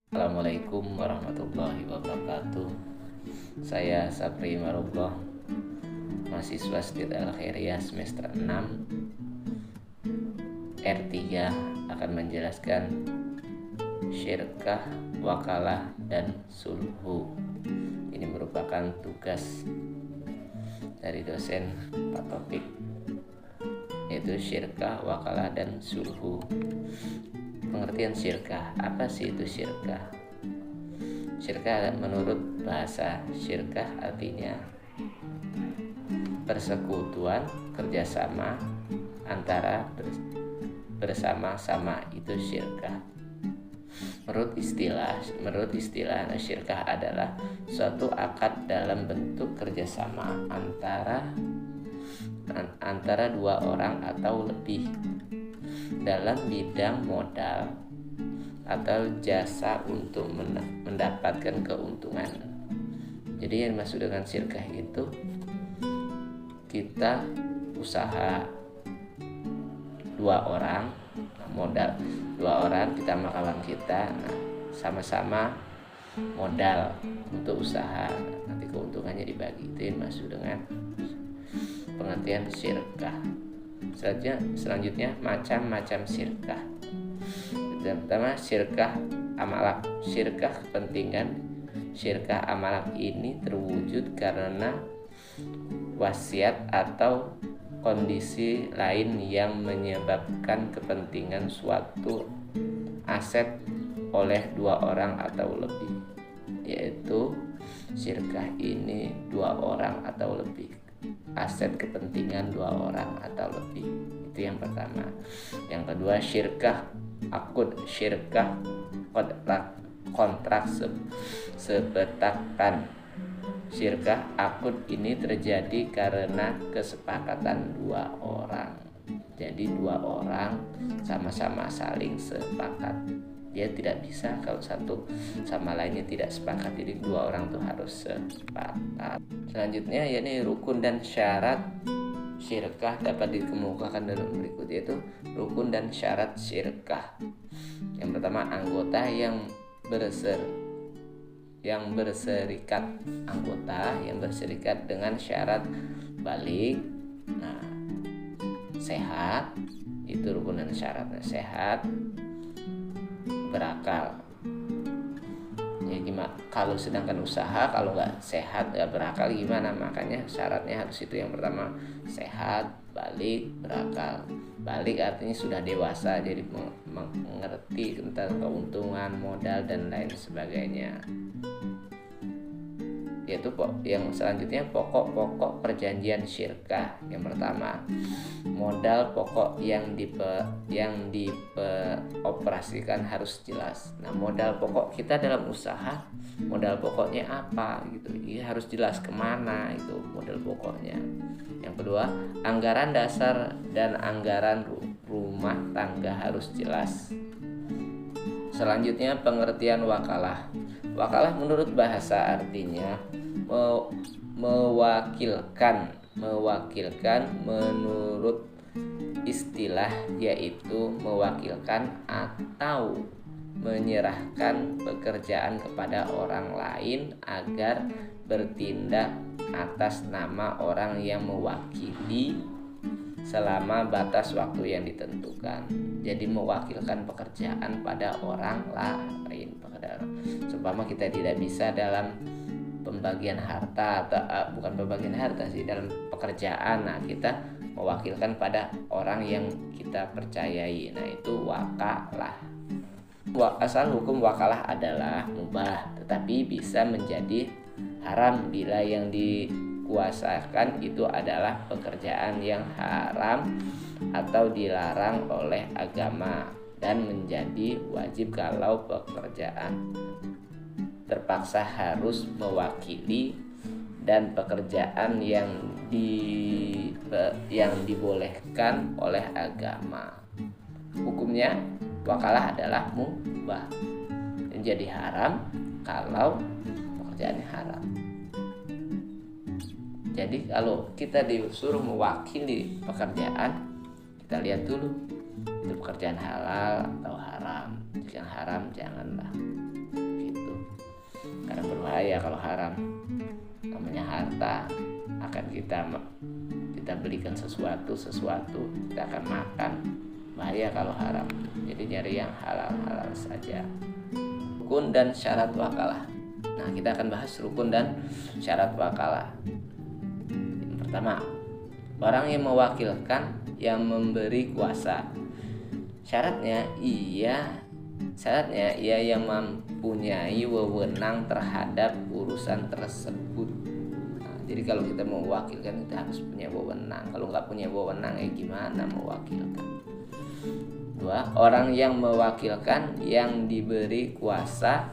Assalamualaikum warahmatullahi wabarakatuh. Saya Sapri Marullah, mahasiswa Stid Al Khairiyah semester 6 R3, akan menjelaskan syirkah, wakalah, dan sulhu. Ini merupakan tugas dari dosen Pak Topik, yaitu syirkah, wakalah, dan sulhu. Pengertian syirkah, apa sih itu syirkah? Syirkah menurut bahasa syirkah artinya persekutuan, kerjasama antara bersama-sama, itu syirkah. Menurut istilah syirkah adalah suatu akad dalam bentuk kerjasama antara dua orang atau lebih dalam bidang modal atau jasa untuk mendapatkan keuntungan. Jadi yang dimaksud dengan syirkah itu kita usaha dua orang, modal dua orang, kita sama kawan kita, sama-sama modal untuk usaha, nanti keuntungannya dibagi. Itu yang dimaksud dengan pengertian syirkah. Selanjutnya macam-macam syirkah. Yang pertama syirkah amalak, syirkah kepentingan. Syirkah amalak ini terwujud karena wasiat atau kondisi lain yang menyebabkan kepentingan suatu aset oleh dua orang atau lebih, yaitu syirkah ini dua orang atau lebih, aset kepentingan dua orang atau lebih. Itu yang pertama. Yang kedua syirkah akut, syirkah kontrak sebetakan. Syirkah akut ini terjadi karena kesepakatan dua orang. Jadi dua orang sama-sama saling sepakat. Dia tidak bisa kalau satu sama lainnya tidak sepakat. Jadi dua orang tuh harus sepakat. Selanjutnya yakni rukun dan syarat syirkah dapat dikemukakan dalam berikut, yaitu rukun dan syarat syirkah. Yang pertama anggota yang berserikat, anggota yang berserikat dengan syarat balik, sehat, itu rukun dan syaratnya, sehat, berakal. Ya gimana kalau sedangkan usaha, kalau nggak sehat nggak berakal gimana? Makanya syaratnya harus itu. Yang pertama sehat, balik, berakal. Balik artinya sudah dewasa, jadi mengerti tentang keuntungan modal dan lain sebagainya. Yaitu yang selanjutnya pokok-pokok perjanjian syirkah. Yang pertama modal pokok yang dioperasikan harus jelas. Nah, modal pokok kita dalam usaha, modal pokoknya apa gitu, ini harus jelas kemana itu modal pokoknya. Yang kedua anggaran dasar dan anggaran rumah tangga harus jelas. Selanjutnya pengertian wakalah. Wakalah menurut bahasa artinya mewakilkan menurut istilah yaitu mewakilkan atau menyerahkan pekerjaan kepada orang lain agar bertindak atas nama orang yang mewakili selama batas waktu yang ditentukan. Jadi mewakilkan pekerjaan pada orang lain. Seumpama kita tidak bisa dalam pembagian harta atau bukan pembagian harta sih, dalam pekerjaan, nah kita mewakilkan pada orang yang kita percayai. Nah itu wakalah. Asal hukum wakalah adalah mubah, tetapi bisa menjadi haram bila yang dikuasakan itu adalah pekerjaan yang haram atau dilarang oleh agama, dan menjadi wajib kalau pekerjaan terpaksa harus mewakili dan pekerjaan yang dibolehkan oleh agama. Hukumnya wakalah adalah mubah, menjadi haram kalau pekerjaannya haram. Jadi kalau kita disuruh mewakili pekerjaan, kita lihat dulu itu pekerjaan halal atau haram. Jika haram janganlah. karena berbahaya kalau haram. Namanya harta, akan kita belikan sesuatu kita akan makan, bahaya kalau haram. Jadi nyari yang halal saja. Rukun dan syarat wakalah. Nah, kita akan bahas rukun dan syarat wakalah. Yang pertama, orang yang mewakilkan, yang memberi kuasa. Syaratnya ia yang mempunyai wewenang terhadap urusan tersebut. Nah, jadi kalau kita mau mewakilkan, kita harus punya wewenang. Kalau nggak punya wewenang, gimana mewakilkan? Dua, orang yang mewakilkan, yang diberi kuasa,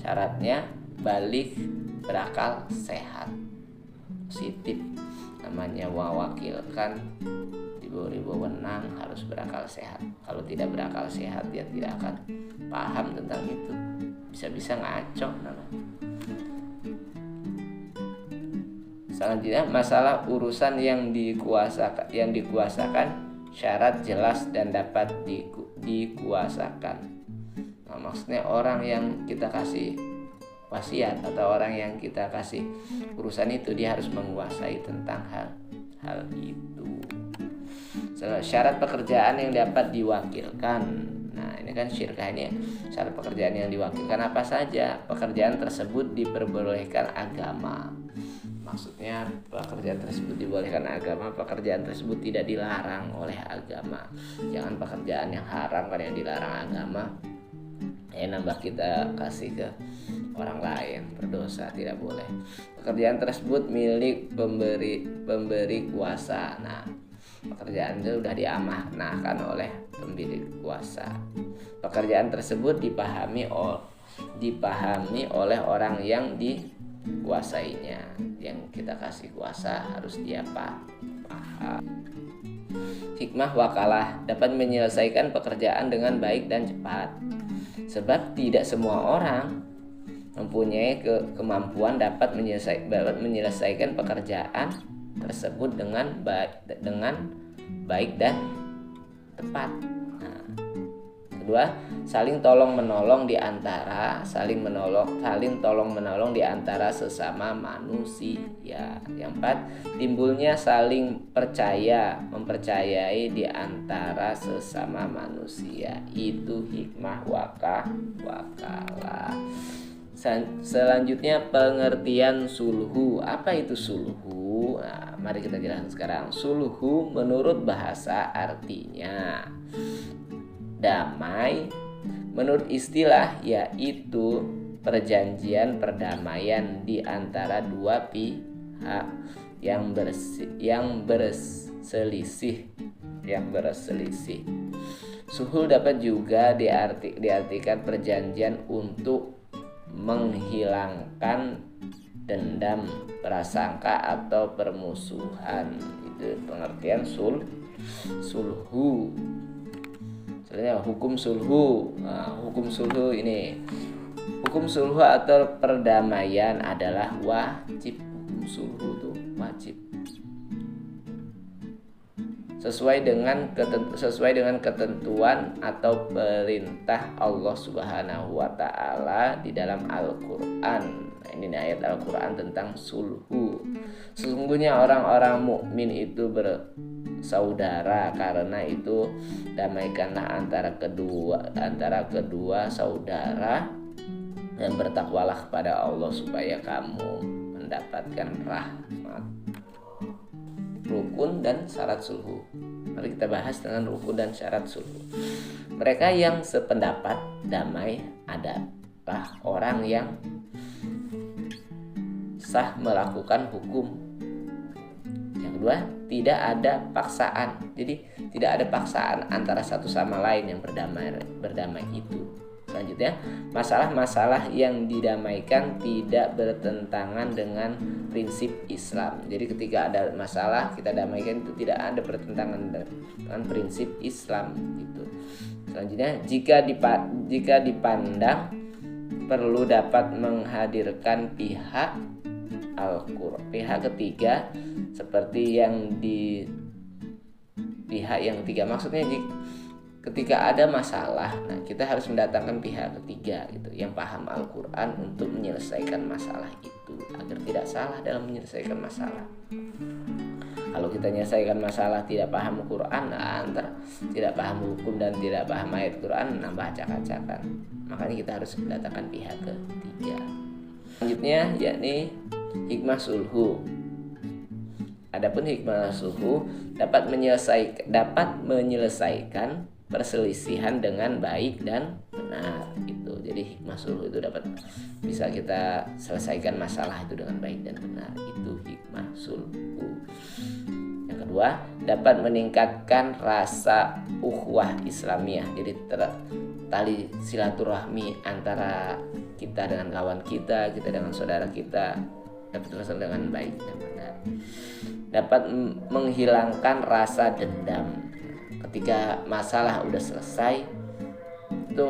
syaratnya balik, berakal, sehat, positif. Namanya mewakilkan, diberi wewenang, harus berakal sehat. Kalau tidak berakal sehat, dia tidak akan paham tentang itu, bisa-bisa ngaco namanya. Selanjutnya, masalah urusan yang dikuasakan, syarat jelas dan dapat dikuasakan. Nah, maksudnya orang yang kita kasih wasiat atau orang yang kita kasih urusan itu, dia harus menguasai tentang hal itu. Syarat pekerjaan yang dapat diwakilkan. Nah, ini kan syirkah ini, syarat pekerjaan yang diwakilkan apa saja? Pekerjaan tersebut diperbolehkan agama. Maksudnya pekerjaan tersebut dibolehkan agama, pekerjaan tersebut tidak dilarang oleh agama. Jangan pekerjaan yang haram kan yang dilarang agama, nambah kita kasih ke orang lain, berdosa, tidak boleh. Pekerjaan tersebut milik pemberi kuasa. Nah, pekerjaan itu sudah diamanahkan oleh pemberi kuasa. Pekerjaan tersebut dipahami oleh orang yang dikuasainya. Yang kita kasih kuasa harus dia paham. Hikmah wakalah, dapat menyelesaikan pekerjaan dengan baik dan cepat. Sebab tidak semua orang mempunyai kemampuan dapat menyelesaikan pekerjaan tersebut dengan baik dan tepat. Nah, kedua, saling tolong menolong di antara sesama manusia. Yang empat, timbulnya saling mempercayai di antara sesama manusia. Itu hikmah wakalah. Selanjutnya, pengertian sulhu. Apa itu sulhu? Nah, mari kita jelaskan sekarang. Sulhu menurut bahasa artinya damai. Menurut istilah yaitu perjanjian perdamaian di antara dua pihak yang berselisih. Sulhu dapat juga diartikan perjanjian untuk menghilangkan dendam, prasangka atau permusuhan. Itu pengertian sulhu. Selanjutnya, hukum sulhu. Nah, hukum sulhu atau perdamaian adalah wajib. Hukum sulhu itu wajib. Sesuai dengan ketentuan atau perintah Allah Subhanahu wa taala di dalam Al-Qur'an. Nah, ini ayat Al-Qur'an tentang sulhu. Sesungguhnya orang-orang mukmin itu bersaudara, karena itu damaikanlah antara kedua saudara dan bertakwalah kepada Allah supaya kamu mendapatkan rahmat. Rukun dan syarat sulhu. Mari kita bahas dengan rukun dan syarat sulhu. Mereka yang sependapat damai adalah orang yang sah melakukan hukum. Yang kedua, tidak ada paksaan. Jadi tidak ada paksaan antara satu sama lain yang berdamai itu. Selanjutnya, masalah-masalah yang didamaikan tidak bertentangan dengan prinsip Islam. Jadi ketika ada masalah kita damaikan, itu tidak ada bertentangan dengan prinsip Islam itu. Selanjutnya, jika dipandang perlu dapat menghadirkan pihak ketiga seperti yang di pihak yang ketiga. Maksudnya ketika ada masalah, nah kita harus mendatangkan pihak ketiga gitu yang paham Al-Quran untuk menyelesaikan masalah itu agar tidak salah dalam menyelesaikan masalah. Kalau kita menyelesaikan masalah tidak paham Quran, nah, antar tidak paham hukum dan tidak paham ayat Quran, nambah acak-acakan. Makanya kita harus mendatangkan pihak ketiga. Selanjutnya yakni hikmah sulhu. Adapun hikmah sulhu dapat menyelesaikan perselisihan dengan baik dan benar itu. Jadi hikmah sulhu itu bisa kita selesaikan masalah itu dengan baik dan benar. Itu hikmah sulhu. Yang kedua, dapat meningkatkan rasa ukhuwah Islamiyah. Jadi tali silaturahmi antara kita dengan kawan kita dengan saudara kita dapat terlaksana dengan baik dan benar. Dapat menghilangkan rasa dendam. Ketika masalah udah selesai, itu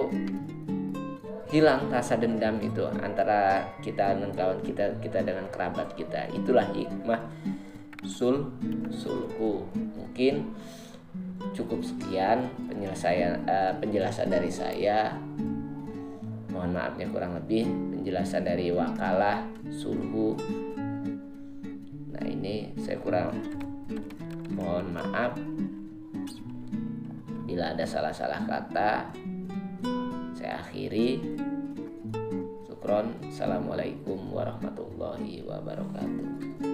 hilang rasa dendam itu antara kita dengan kawan kita dengan kerabat kita. Itulah hikmah sulhu. Mungkin cukup sekian penjelasan dari saya. Mohon maafnya kurang lebih penjelasan dari wakalah sulhu. Nah, ini saya kurang mohon maaf bila ada salah-salah kata. Saya akhiri. Syukron. Assalamualaikum warahmatullahi wabarakatuh.